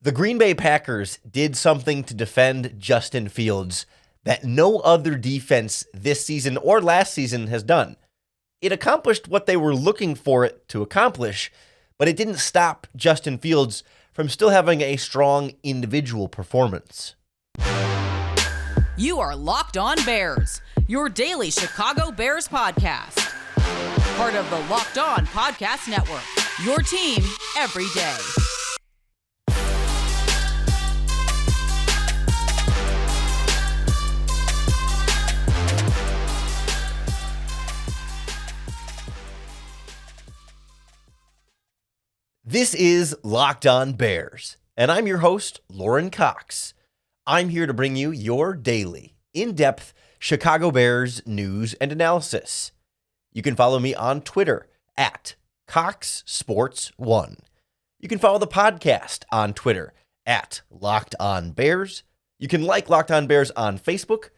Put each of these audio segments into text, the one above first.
The Green Bay Packers did something to defend Justin Fields that no other defense this season or last season has done. It accomplished what they were looking for it to accomplish, but it didn't stop Justin Fields from still having a strong individual performance. You are Locked On Bears, your daily Chicago Bears podcast. Part of the Locked On Podcast Network, your team every day. This is Locked On Bears, and I'm your host, Lorin Cox. I'm here to bring you your daily, in-depth Chicago Bears news and analysis. You can follow me on Twitter at CoxSports1. You can follow the podcast on Twitter at Locked On Bears. You can like Locked On Bears on Facebook.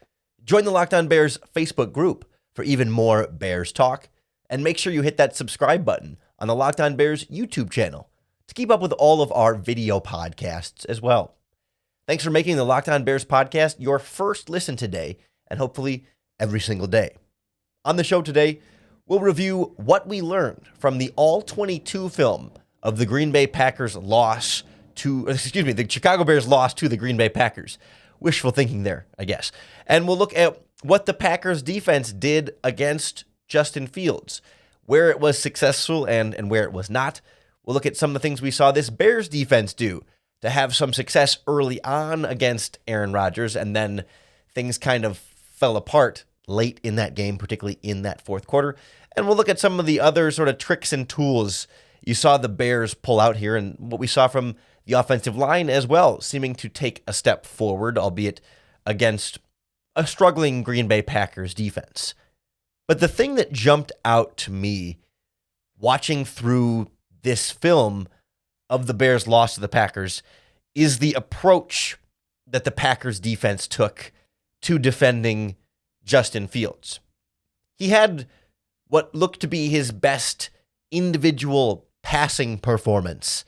Join the Locked On Bears Facebook group for even more Bears talk. And make sure you hit that subscribe button on the Locked On Bears YouTube channel to keep up with all of our video podcasts as well. Thanks for making the Locked On Bears podcast your first listen today, and hopefully every single day. On the show today, we'll review what we learned from the All-22 film of the Green Bay Packers the Chicago Bears loss to the Green Bay Packers. Wishful thinking there, I guess. And we'll look at what the Packers defense did against Justin Fields, where it was successful and where it was not. We'll look at some of the things we saw this Bears defense do to have some success early on against Aaron Rodgers, and then things kind of fell apart late in that game, particularly in that fourth quarter. And we'll look at some of the other sort of tricks and tools you saw the Bears pull out here, and what we saw from the offensive line as well, seeming to take a step forward, albeit against a struggling Green Bay Packers defense. But the thing that jumped out to me watching through this film of the Bears' loss to the Packers is the approach that the Packers defense took to defending Justin Fields. He had what looked to be his best individual passing performance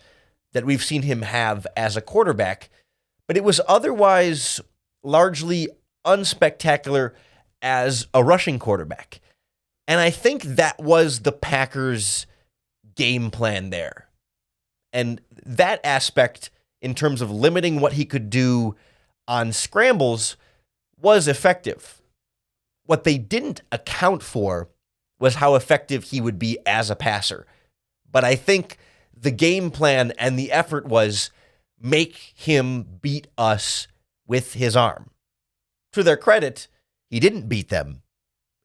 that we've seen him have as a quarterback, but it was otherwise largely unspectacular as a rushing quarterback. And I think that was the Packers' game plan there. And that aspect, in terms of limiting what he could do on scrambles, was effective. What they didn't account for was how effective he would be as a passer. But I think the game plan and the effort was make him beat us with his arm. To their credit, he didn't beat them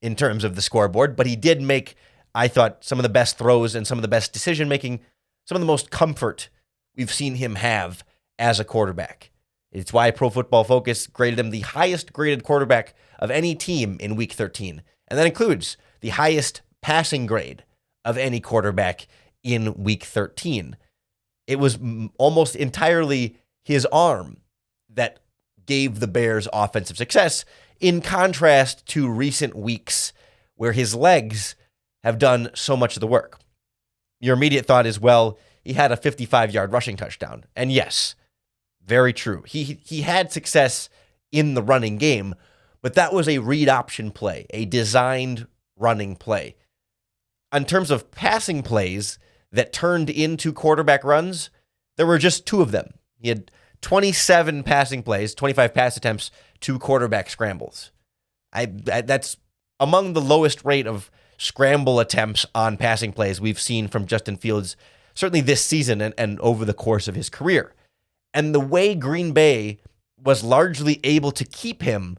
in terms of the scoreboard, but he did make, I thought, some of the best throws and some of the best decision-making, some of the most comfort we've seen him have as a quarterback. It's why Pro Football Focus graded him the highest graded quarterback of any team in Week 13. And that includes the highest passing grade of any quarterback in Week 13. It was almost entirely his arm that gave the Bears offensive success, in contrast to recent weeks where his legs have done so much of the work. Your immediate thought is, well, he had a 55-yard rushing touchdown. And yes, very true. He had success in the running game, but that was a read option play, a designed running play. In terms of passing plays that turned into quarterback runs, there were just two of them. He had 27 passing plays, 25 pass attempts, 2 quarterback scrambles. That's among the lowest rate of scramble attempts on passing plays we've seen from Justin Fields, certainly this season and over the course of his career. And the way Green Bay was largely able to keep him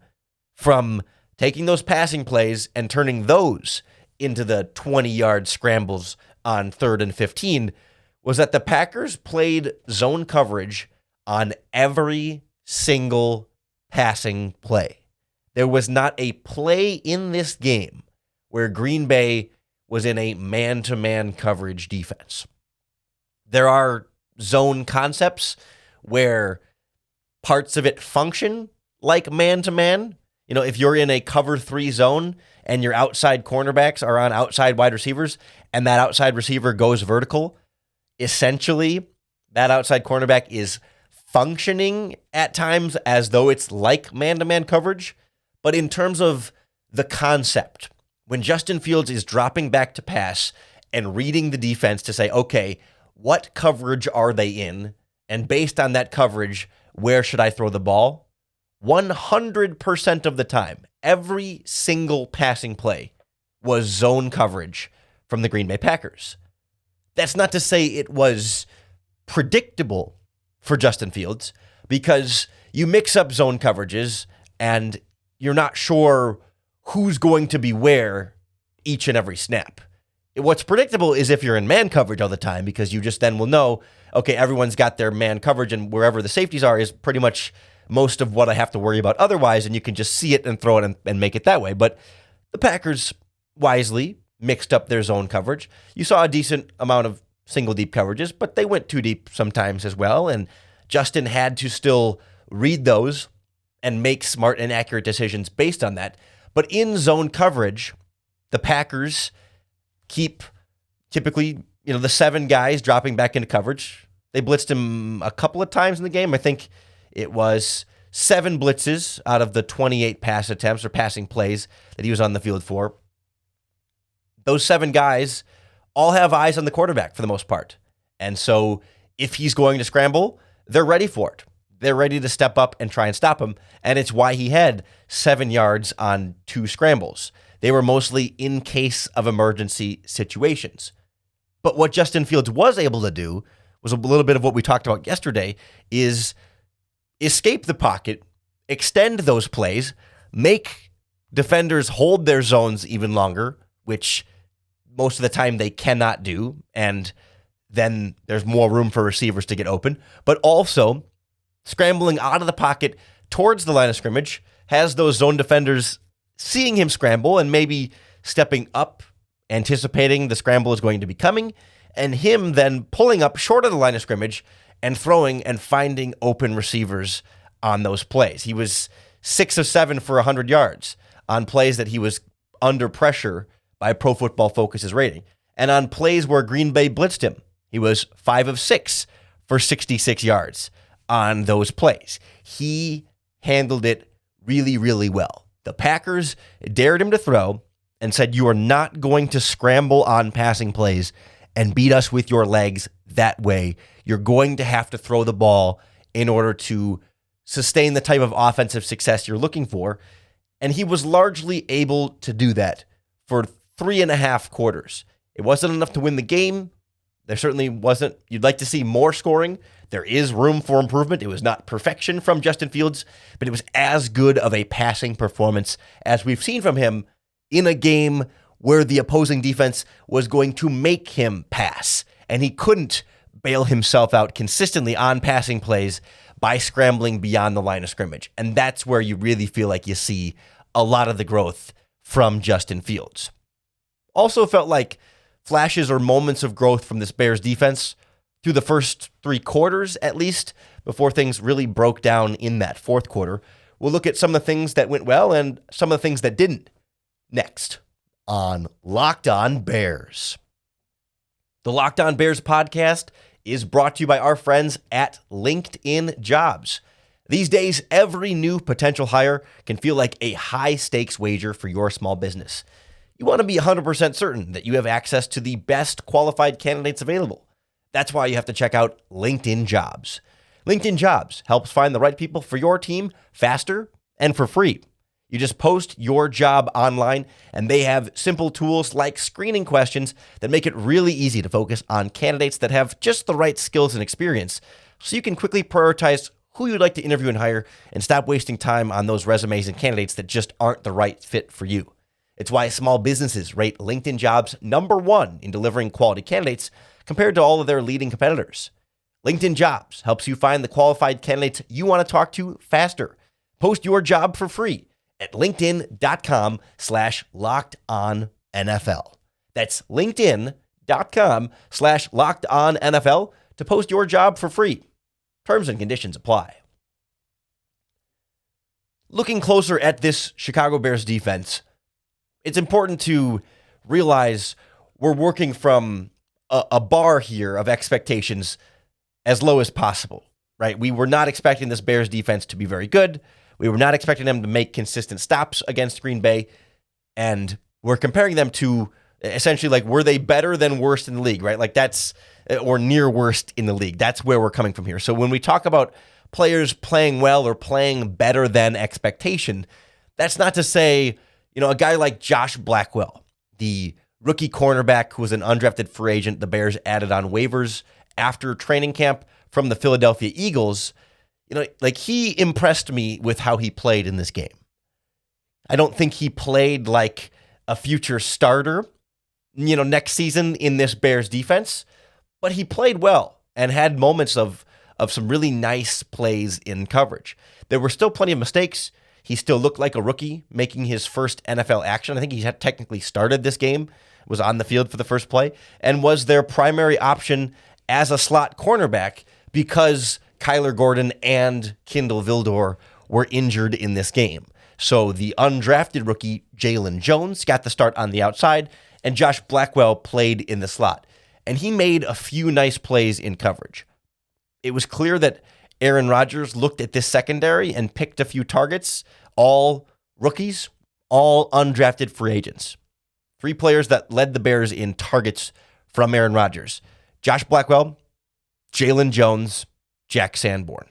from taking those passing plays and turning those into the 20-yard scrambles on 3rd and 15 was that the Packers played zone coverage on every single passing play. There was not a play in this game where Green Bay was in a man-to-man coverage defense. There are zone concepts where parts of it function like man-to-man. You know, if you're in a cover 3 zone and your outside cornerbacks are on outside wide receivers and that outside receiver goes vertical, essentially that outside cornerback is functioning at times as though it's like man-to-man coverage, but in terms of the concept, when Justin Fields is dropping back to pass and reading the defense to say, okay, what coverage are they in? And based on that coverage, where should I throw the ball? 100% of the time, every single passing play was zone coverage from the Green Bay Packers. That's not to say it was predictable for Justin Fields, because you mix up zone coverages and you're not sure who's going to be where each and every snap. What's predictable is if you're in man coverage all the time, because you just then will know, okay, everyone's got their man coverage and wherever the safeties are is pretty much most of what I have to worry about otherwise, and you can just see it and throw it and make it that way. But the Packers wisely mixed up their zone coverage. You saw a decent amount of single deep coverages, but they went too deep sometimes as well, and Justin had to still read those and make smart and accurate decisions based on that. But in zone coverage, the Packers keep typically, the 7 guys dropping back into coverage. They blitzed him a couple of times in the game. I think it was 7 blitzes out of the 28 pass attempts or passing plays that he was on the field for. Those 7 guys all have eyes on the quarterback for the most part. And so if he's going to scramble, they're ready for it. They're ready to step up and try and stop him. And it's why he had 7 yards on 2 scrambles. They were mostly in case of emergency situations. But what Justin Fields was able to do was a little bit of what we talked about yesterday, is escape the pocket, extend those plays, make defenders hold their zones even longer, which most of the time they cannot do, and then there's more room for receivers to get open, but also scrambling out of the pocket towards the line of scrimmage, has those zone defenders seeing him scramble and maybe stepping up, anticipating the scramble is going to be coming, and him then pulling up short of the line of scrimmage and throwing and finding open receivers on those plays. He was 6 of 7 for 100 yards on plays that he was under pressure by Pro Football Focus's rating. And on plays where Green Bay blitzed him, he was 5 of 6 for 66 yards on those plays. He handled it really, really well. The Packers dared him to throw and said, you are not going to scramble on passing plays and beat us with your legs that way. You're going to have to throw the ball in order to sustain the type of offensive success you're looking for. And he was largely able to do that for 3.5 quarters. It wasn't enough to win the game. There certainly wasn't. You'd like to see more scoring. There is room for improvement. It was not perfection from Justin Fields, but it was as good of a passing performance as we've seen from him in a game where the opposing defense was going to make him pass, and he couldn't bail himself out consistently on passing plays by scrambling beyond the line of scrimmage. And that's where you really feel like you see a lot of the growth from Justin Fields. Also felt like flashes or moments of growth from this Bears defense through the first 3 quarters, at least, before things really broke down in that fourth quarter. We'll look at some of the things that went well and some of the things that didn't next on Locked On Bears. The Locked On Bears podcast is brought to you by our friends at LinkedIn Jobs. These days, every new potential hire can feel like a high-stakes wager for your small business. You want to be 100% certain that you have access to the best qualified candidates available. That's why you have to check out LinkedIn Jobs. LinkedIn Jobs helps find the right people for your team faster and for free. You just post your job online, and they have simple tools like screening questions that make it really easy to focus on candidates that have just the right skills and experience, so you can quickly prioritize who you'd like to interview and hire and stop wasting time on those resumes and candidates that just aren't the right fit for you. It's why small businesses rate LinkedIn Jobs #1 in delivering quality candidates compared to all of their leading competitors. LinkedIn Jobs helps you find the qualified candidates you want to talk to faster. Post your job for free at linkedin.com/lockedonnfl. That's linkedin.com/lockedonnfl to post your job for free. Terms and conditions apply. Looking closer at this Chicago Bears defense, it's important to realize we're working from a bar here of expectations as low as possible. right? We were not expecting this Bears defense to be very good. We were not expecting them to make consistent stops against Green Bay. And we're comparing them to essentially like, were they better than worst in the league, right? Like that's, or near worst in the league. That's where we're coming from here. So when we talk about players playing well or playing better than expectation, that's not to say, a guy like Josh Blackwell, the rookie cornerback who was an undrafted free agent the Bears added on waivers after training camp from the Philadelphia Eagles, like he impressed me with how he played in this game. I don't think he played like a future starter, next season in this Bears defense, but he played well and had moments of some really nice plays in coverage. There were still plenty of mistakes. He still looked like a rookie making his first NFL action. I think he had technically started this game, was on the field for the first play, and was their primary option as a slot cornerback because Kyler Gordon and Kindle Vildor were injured in this game. So the undrafted rookie Jalen Jones got the start on the outside, and Josh Blackwell played in the slot. And he made a few nice plays in coverage. It was clear that Aaron Rodgers looked at this secondary and picked a few targets, all rookies, all undrafted free agents. 3 players that led the Bears in targets from Aaron Rodgers: Josh Blackwell, Jalen Jones, Jack Sanborn.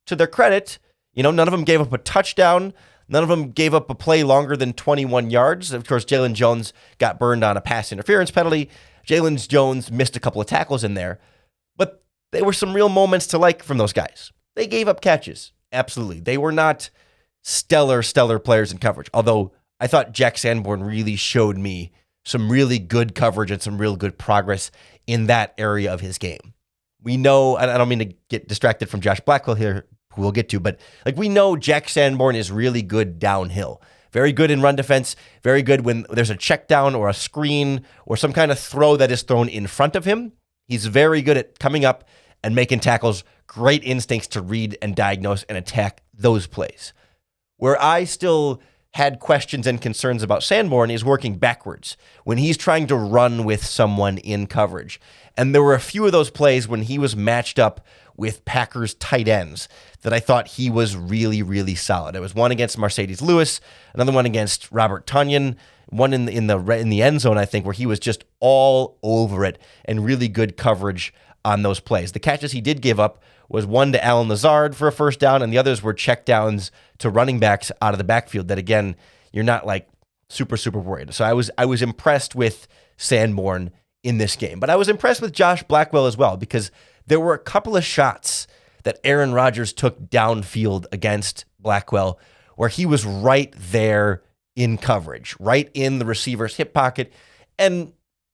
To their credit, none of them gave up a touchdown. None of them gave up a play longer than 21 yards. Of course, Jalen Jones got burned on a pass interference penalty. Jalen Jones missed a couple of tackles in there. But there were some real moments to like from those guys. They gave up catches. Absolutely. They were not stellar players in coverage. Although I thought Jack Sanborn really showed me some really good coverage and some real good progress in that area of his game. We know, and I don't mean to get distracted from Josh Blackwell here, who we'll get to, but like we know Jack Sanborn is really good downhill. Very good in run defense, very good when there's a check down or a screen or some kind of throw that is thrown in front of him. He's very good at coming up and making tackles, great instincts to read and diagnose and attack those plays. Where I still had questions and concerns about Sanborn is working backwards when he's trying to run with someone in coverage. And there were a few of those plays when he was matched up with Packers tight ends that I thought he was really, really solid. It was one against Mercedes Lewis, another one against Robert Tonyan, one in the end zone, I think, where he was just all over it and really good coverage on those plays. The catches he did give up was one to Allen Lazard for a first down, and the others were check downs to running backs out of the backfield that, again, you're not like super worried. So I was impressed with Sanborn in this game. But I was impressed with Josh Blackwell as well, because there were a couple of shots that Aaron Rodgers took downfield against Blackwell where he was right there in coverage, right in the receiver's hip pocket. And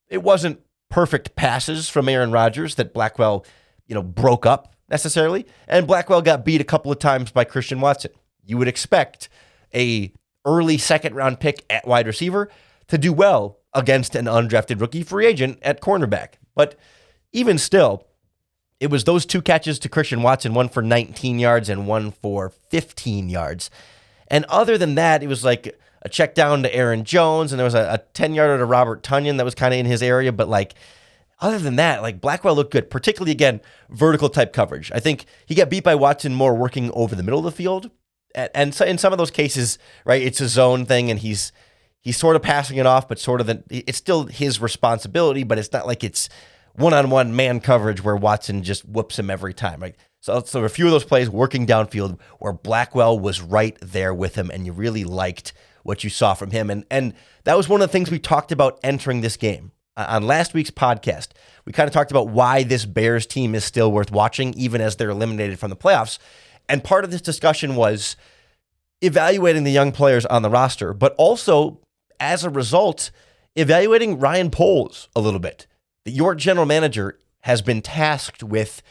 it wasn't perfect passes from Aaron Rodgers that Blackwell, broke up necessarily. And Blackwell got beat a couple of times by Christian Watson. You would expect a early second-round pick at wide receiver to do well against an undrafted rookie free agent at cornerback. But even still, it was those 2 catches to Christian Watson, one for 19 yards and one for 15 yards. And other than that, it was like a check down to Aaron Jones, and there was a 10-yarder to Robert Tonyan that was kind of in his area. But other than that, Blackwell looked good, particularly, again, vertical type coverage. I think he got beat by Watson more working over the middle of the field. And so in some of those cases, right, it's a zone thing, and he's sort of passing it off, but it's still his responsibility, but it's not like it's one-on-one man coverage where Watson just whoops him every time, right? So a few of those plays working downfield where Blackwell was right there with him, and you really liked what you saw from him. And that was one of the things we talked about entering this game. On last week's podcast, we kind of talked about why this Bears team is still worth watching, even as they're eliminated from the playoffs. And part of this discussion was evaluating the young players on the roster, but also, as a result, evaluating Ryan Poles a little bit. Your general manager has been tasked with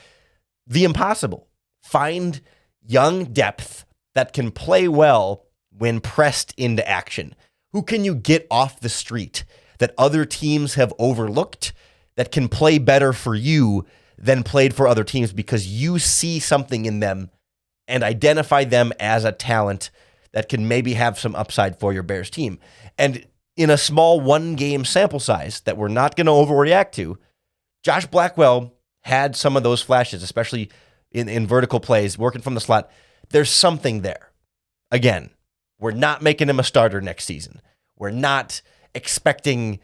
the impossible. Find young depth that can play well when pressed into action. Who can you get off the street that other teams have overlooked that can play better for you than played for other teams because you see something in them and identify them as a talent that can maybe have some upside for your Bears team. And in a small 1-game sample size that we're not going to overreact to, Josh Blackwell had some of those flashes, especially in vertical plays, working from the slot. There's something there. Again, we're not making him a starter next season. We're not expecting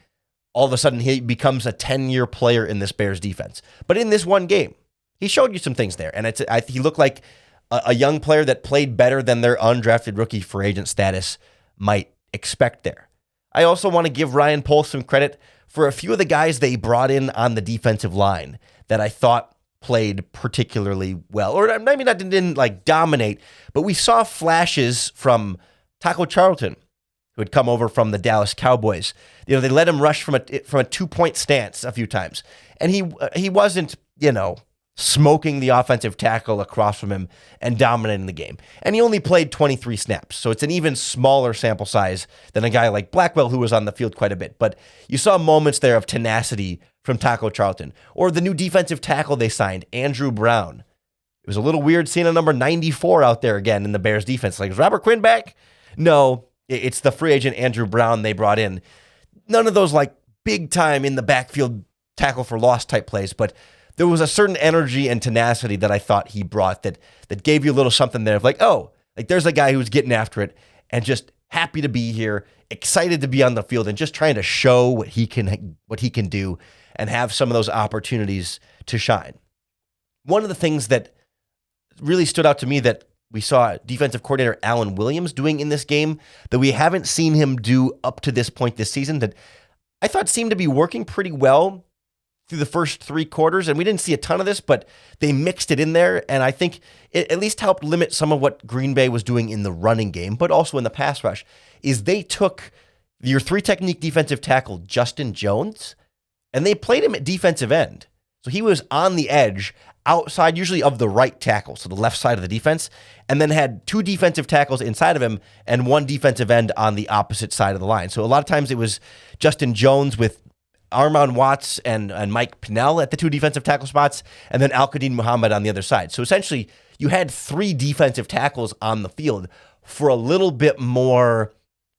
all of a sudden he becomes a 10-year player in this Bears defense. But in this one game, he showed you some things there. And he looked like a young player that played better than their undrafted rookie free agent status might expect there. I also want to give Ryan Poles some credit for a few of the guys they brought in on the defensive line that I thought played particularly well. Or maybe not didn't like dominate, but we saw flashes from Taco Charlton, who had come over from the Dallas Cowboys. They let him rush from a 2-point stance a few times. And he wasn't, smoking the offensive tackle across from him and dominating the game. And he only played 23 snaps, so it's an even smaller sample size than a guy like Blackwell, who was on the field quite a bit. But you saw moments there of tenacity from Taco Charlton. Or the new defensive tackle they signed, Andrew Brown. It was a little weird seeing a number 94 out there again in the Bears defense. Like, is Robert Quinn back? No, it's the free agent Andrew Brown they brought in. None of those like big time in the backfield tackle for loss type plays, but there was a certain energy and tenacity that I thought he brought that gave you a little something there of like, oh, like there's a guy who's getting after it and just happy to be here, excited to be on the field and just trying to show what he can do and have some of those opportunities to shine. One of the things that really stood out to me that we saw defensive coordinator Alan Williams doing in this game that we haven't seen him do up to this point this season that I thought seemed to be working pretty well through the first 3 quarters, and we didn't see a ton of this, but they mixed it in there, and I think it at least helped limit some of what Green Bay was doing in the running game, but also in the pass rush, is they took your 3-technique defensive tackle, Justin Jones, and they played him at defensive end. So he was on the edge, outside usually of the right tackle, so the left side of the defense, and then had 2 defensive tackles inside of him and 1 defensive end on the opposite side of the line. So a lot of times it was Justin Jones with Armon Watts and Mike Pinnell at the 2 defensive tackle spots, and then Al-Qadim Muhammad on the other side. So essentially, you had 3 defensive tackles on the field for a little bit more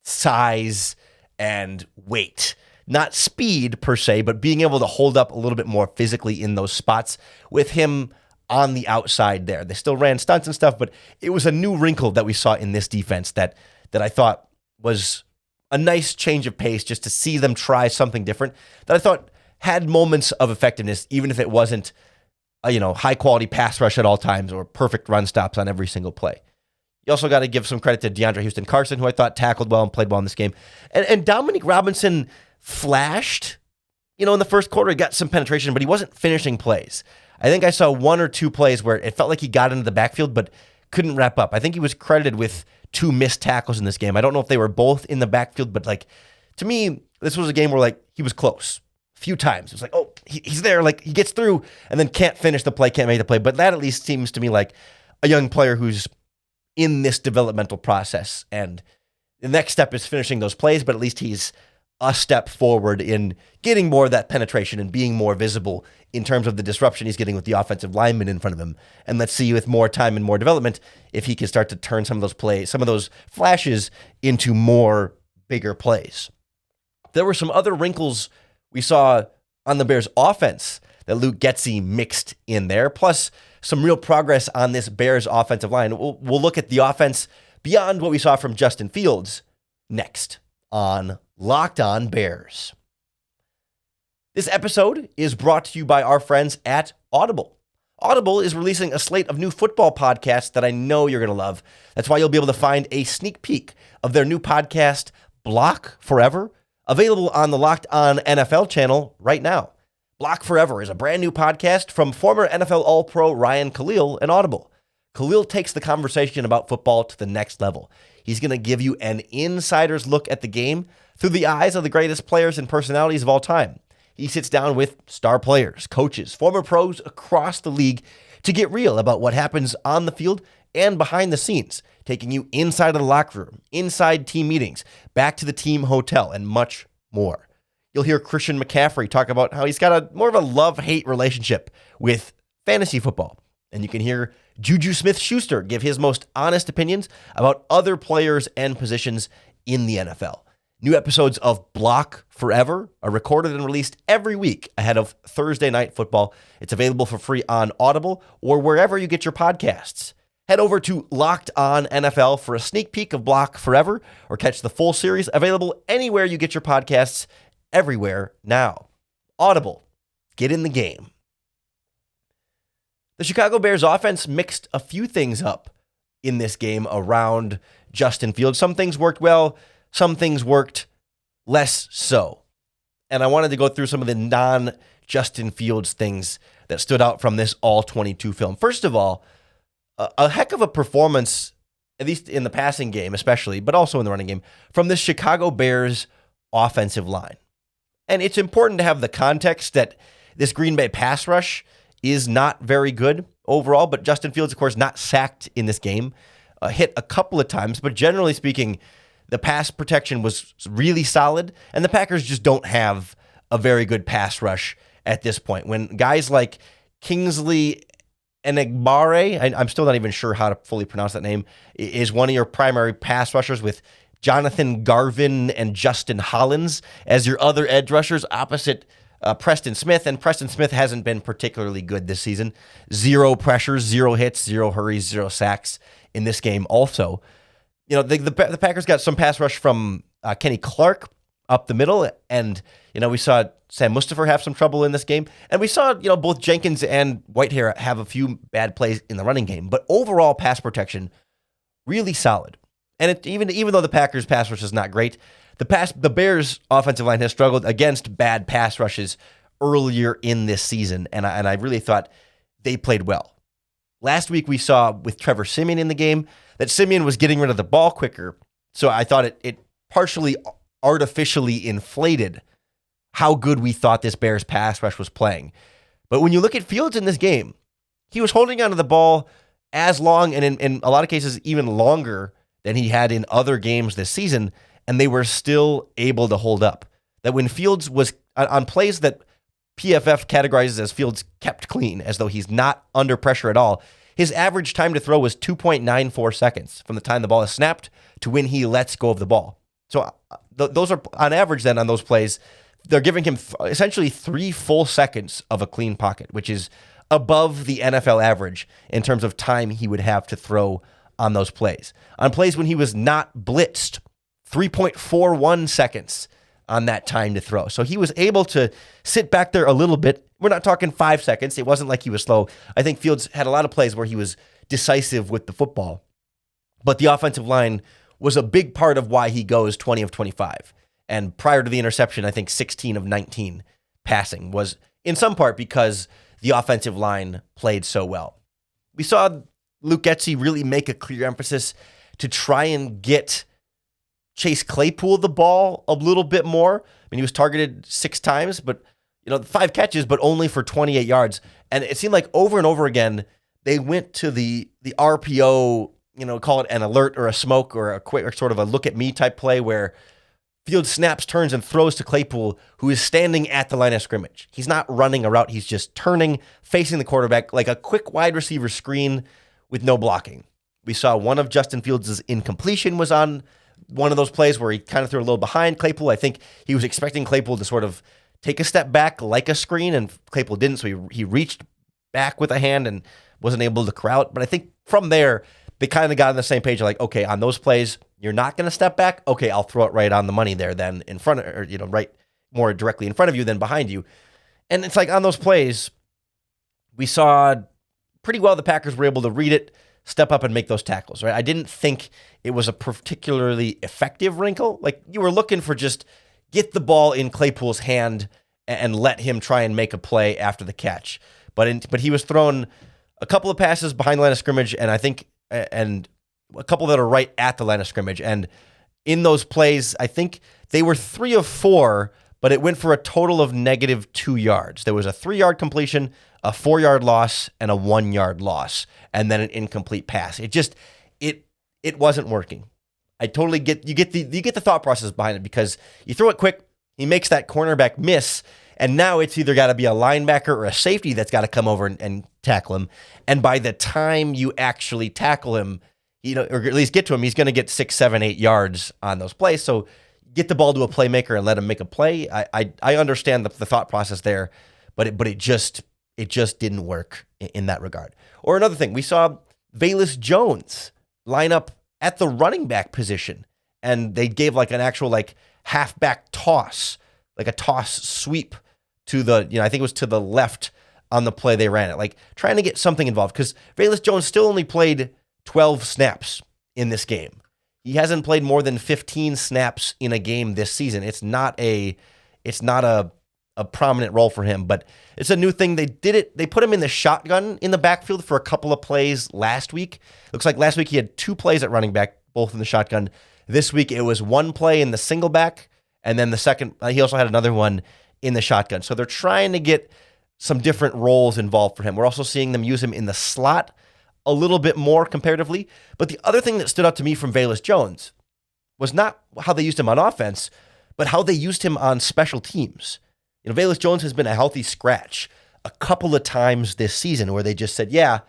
size and weight. Not speed per se, but being able to hold up a little bit more physically in those spots with him on the outside there. They still ran stunts and stuff, but it was a new wrinkle that we saw in this defense that I thought was a nice change of pace just to see them try something different that I thought had moments of effectiveness, even if it wasn't a high quality pass rush at all times or perfect run stops on every single play. You also got to give some credit to DeAndre Houston Carson, who I thought tackled well and played well in this game. And Dominique Robinson flashed, in the first quarter, he got some penetration, but he wasn't finishing plays. I think I saw 1 or 2 plays where it felt like he got into the backfield, but couldn't wrap up. I think he was credited with 2 missed tackles in this game. I don't know if they were both in the backfield, but to me, this was a game where he was close a few times. It was like, oh, he's there, he gets through and then can't finish the play, can't make the play. But that at least seems to me like a young player who's in this developmental process. And the next step is finishing those plays, but at least he's a step forward in getting more of that penetration and being more visible in terms of the disruption he's getting with the offensive lineman in front of him. And let's see with more time and more development if he can start to turn some of those plays, some of those flashes into more bigger plays. There were some other wrinkles we saw on the Bears offense that Luke Getsy mixed in there, plus some real progress on this Bears offensive line. We'll look at the offense beyond what we saw from Justin Fields next on Locked On Bears. This episode is brought to you by our friends at Audible. Audible is releasing a slate of new football podcasts that I know you're going to love. That's why you'll be able to find a sneak peek of their new podcast, Block Forever, available on the Locked On NFL channel right now. Block Forever is a brand new podcast from former NFL All-Pro Ryan Khalil and Audible. Khalil takes the conversation about football to the next level. He's going to give you an insider's look at the game through the eyes of the greatest players and personalities of all time. He sits down with star players, coaches, former pros across the league to get real about what happens on the field and behind the scenes, taking you inside of the locker room, inside team meetings, back to the team hotel, and much more. You'll hear Christian McCaffrey talk about how he's got more of a love-hate relationship with fantasy football. And you can hear Juju Smith-Schuster give his most honest opinions about other players and positions in the NFL. New episodes of Block Forever are recorded and released every week ahead of Thursday Night Football. It's available for free on Audible or wherever you get your podcasts. Head over to Locked On NFL for a sneak peek of Block Forever or catch the full series available anywhere you get your podcasts, everywhere now. Audible, get in the game. The Chicago Bears offense mixed a few things up in this game around Justin Fields. Some things worked well, some things worked less so. And I wanted to go through some of the non-Justin Fields things that stood out from this all-22 film. First of all, a heck of a performance, at least in the passing game especially, but also in the running game, from the Chicago Bears offensive line. And it's important to have the context that this Green Bay pass rush is not very good overall, but Justin Fields, of course, not sacked in this game, hit a couple of times, but generally speaking, the pass protection was really solid, and the Packers just don't have a very good pass rush at this point. When guys like Kingsley Enagbare, I'm still not even sure how to fully pronounce that name, is one of your primary pass rushers with Jonathan Garvin and Justin Hollins as your other edge rushers opposite Preston Smith, and Preston Smith hasn't been particularly good this season. 0 pressures, 0 hits, 0 hurries, 0 sacks in this game also. You know, the Packers got some pass rush from Kenny Clark up the middle, and, you know, we saw Sam Mustipher have some trouble in this game, and we saw, you know, both Jenkins and Whitehair have a few bad plays in the running game, but overall pass protection really solid. And even though the Packers pass rush is not great, the Bears offensive line has struggled against bad pass rushes earlier in this season, and I really thought they played well. Last week we saw with Trevor Siemian in the game that Siemian was getting rid of the ball quicker, so I thought it partially artificially inflated how good we thought this Bears pass rush was playing. But when you look at Fields in this game, he was holding onto the ball as long, and in a lot of cases even longer than he had in other games this season, and they were still able to hold up. That when Fields was on plays that PFF categorizes as Fields kept clean, as though he's not under pressure at all, his average time to throw was 2.94 seconds from the time the ball is snapped to when he lets go of the ball. So those are, on average then, on those plays, they're giving him essentially 3 full seconds of a clean pocket, which is above the NFL average in terms of time he would have to throw on those plays. On plays when he was not blitzed, 3.41 seconds on that time to throw. So he was able to sit back there a little bit. We're not talking 5 seconds. It wasn't like he was slow. I think Fields had a lot of plays where he was decisive with the football. But the offensive line was a big part of why he goes 20 of 25. And prior to the interception, I think 16 of 19 passing was in some part because the offensive line played so well. We saw Luke Getsy really make a clear emphasis to try and get Chase Claypool the ball a little bit more. I mean, he was targeted 6 times, but 5 catches, but only for 28 yards. And it seemed like over and over again, they went to the RPO, call it an alert or a smoke or a quick or sort of a look at me type play where Fields snaps, turns, and throws to Claypool, who is standing at the line of scrimmage. He's not running a route. He's just turning, facing the quarterback like a quick wide receiver screen with no blocking. We saw one of Justin Fields' incompletion was on one of those plays where he kind of threw a little behind Claypool. I think he was expecting Claypool to sort of take a step back like a screen, and Claypool didn't, so he reached back with a hand and wasn't able to corral it. But I think from there, they kind of got on the same page, like, okay, on those plays, you're not going to step back? Okay, I'll throw it right on the money there then in front of, or, right more directly in front of you than behind you. And it's like on those plays, we saw pretty well the Packers were able to read it, step up and make those tackles, right? I didn't think it was a particularly effective wrinkle. Like, you were looking for just get the ball in Claypool's hand and let him try and make a play after the catch. But he was thrown a couple of passes behind the line of scrimmage, and I think and a couple that are right at the line of scrimmage. And in those plays, I think they were 3 of 4, but it went for a total of -2 yards. There was a 3-yard completion, a 4-yard loss, and a 1-yard loss, and then an incomplete pass. It wasn't working. I totally get you get the thought process behind it, because you throw it quick, he makes that cornerback miss, and now it's either got to be a linebacker or a safety that's got to come over and tackle him. And by the time you actually tackle him, or at least get to him, he's going to get 6, 7, 8 yards on those plays. So get the ball to a playmaker and let him make a play. I understand the thought process there, but it just didn't work in that regard. Or another thing, we saw Velus Jones line up at the running back position, and they gave like an actual like halfback toss, like a toss sweep to the, I think it was to the left on the play they ran it, like trying to get something involved, because Velus Jones still only played 12 snaps in this game. He hasn't played more than 15 snaps in a game this season. It's not a prominent role for him, but it's a new thing. They put him in the shotgun in the backfield for a couple of plays last week. Looks like last week he had 2 plays at running back, both in the shotgun. This week it was 1 play in the single back, and then the second, he also had another one in the shotgun. So they're trying to get some different roles involved for him. We're also seeing them use him in the slot a little bit more comparatively. But the other thing that stood out to me from Velus Jones was not how they used him on offense, but how they used him on special teams. Velus Jones has been a healthy scratch a couple of times this season where they just said, yeah,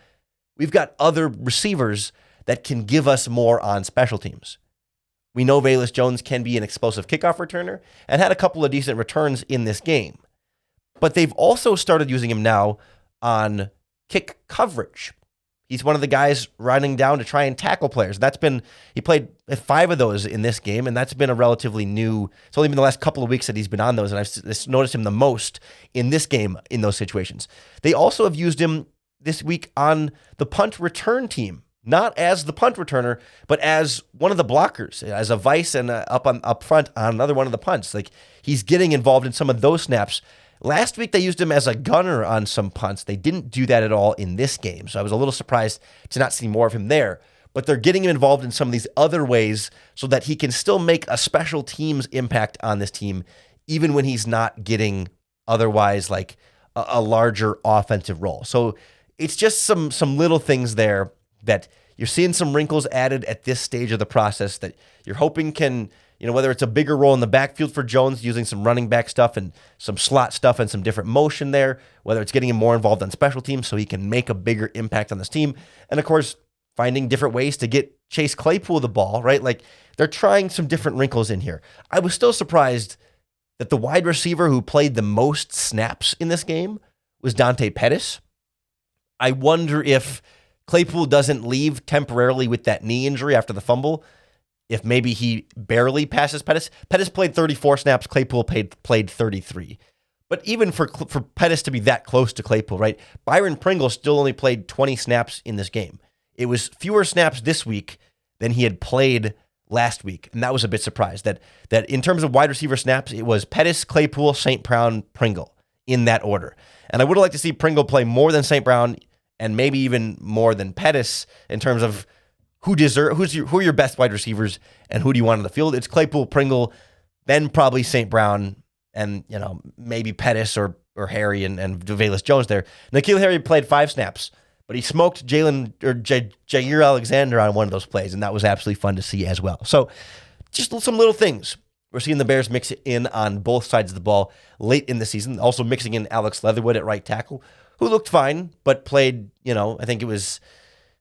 we've got other receivers that can give us more on special teams. We know Velus Jones can be an explosive kickoff returner and had a couple of decent returns in this game. But they've also started using him now on kick coverage. He's one of the guys running down to try and tackle players. He played 5 of those in this game, and that's been a relatively new, it's only been the last couple of weeks that he's been on those, and I've noticed him the most in this game in those situations. They also have used him this week on the punt return team, not as the punt returner, but as one of the blockers, as a vice and up front on another one of the punts. Like, he's getting involved in some of those snaps. Last week, they used him as a gunner on some punts. They didn't do that at all in this game, so I was a little surprised to not see more of him there. But they're getting him involved in some of these other ways so that he can still make a special teams impact on this team, even when he's not getting otherwise like a larger offensive role. So it's just some little things there that you're seeing some wrinkles added at this stage of the process that you're hoping can, whether it's a bigger role in the backfield for Jones, using some running back stuff and some slot stuff and some different motion there, whether it's getting him more involved on special teams so he can make a bigger impact on this team. And of course, finding different ways to get Chase Claypool the ball, right? Like, they're trying some different wrinkles in here. I was still surprised that the wide receiver who played the most snaps in this game was Dante Pettis. I wonder if Claypool doesn't leave temporarily with that knee injury after the fumble, if maybe he barely passes Pettis. Pettis played 34 snaps. Claypool played 33. But even for Pettis to be that close to Claypool, right? Byron Pringle still only played 20 snaps in this game. It was fewer snaps this week than he had played last week. And that was a bit surprised that in terms of wide receiver snaps, it was Pettis, Claypool, St. Brown, Pringle in that order. And I would have liked to see Pringle play more than St. Brown and maybe even more than Pettis in terms of who are your best wide receivers and who do you want on the field. It's Claypool, Pringle, then probably St. Brown, and maybe Pettis or Harry and Velus Jones there. N'Keal Harry played 5 snaps, but he smoked Jair Alexander on one of those plays, and that was absolutely fun to see as well. So just some little things. We're seeing the Bears mix it in on both sides of the ball late in the season, also mixing in Alex Leatherwood at right tackle, who looked fine, but played, I think it was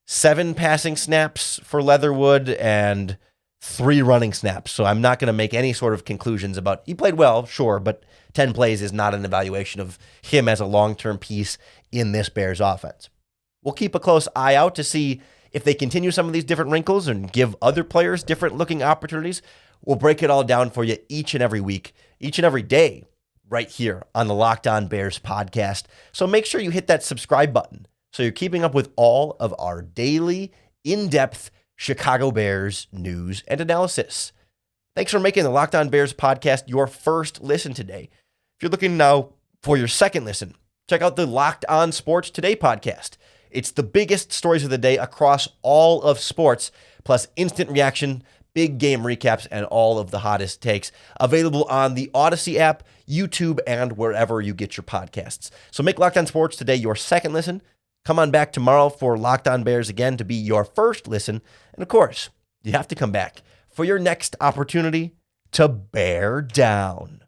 7 passing snaps for Leatherwood and 3 running snaps. So I'm not going to make any sort of conclusions about, he played well, sure, but 10 plays is not an evaluation of him as a long-term piece in this Bears offense. We'll keep a close eye out to see if they continue some of these different wrinkles and give other players different looking opportunities. We'll break it all down for you each and every week, each and every day, right here on the Locked On Bears podcast. So make sure you hit that subscribe button so you're keeping up with all of our daily, in-depth Chicago Bears news and analysis. Thanks for making the Locked On Bears podcast your first listen today. If you're looking now for your second listen, check out the Locked On Sports Today podcast. It's the biggest stories of the day across all of sports, plus instant reaction, big game recaps, and all of the hottest takes. Available on the Odyssey app, YouTube, and wherever you get your podcasts. So make Locked On Sports Today your second listen. Come on back tomorrow for Locked On Bears again to be your first listen. And of course, you have to come back for your next opportunity to bear down.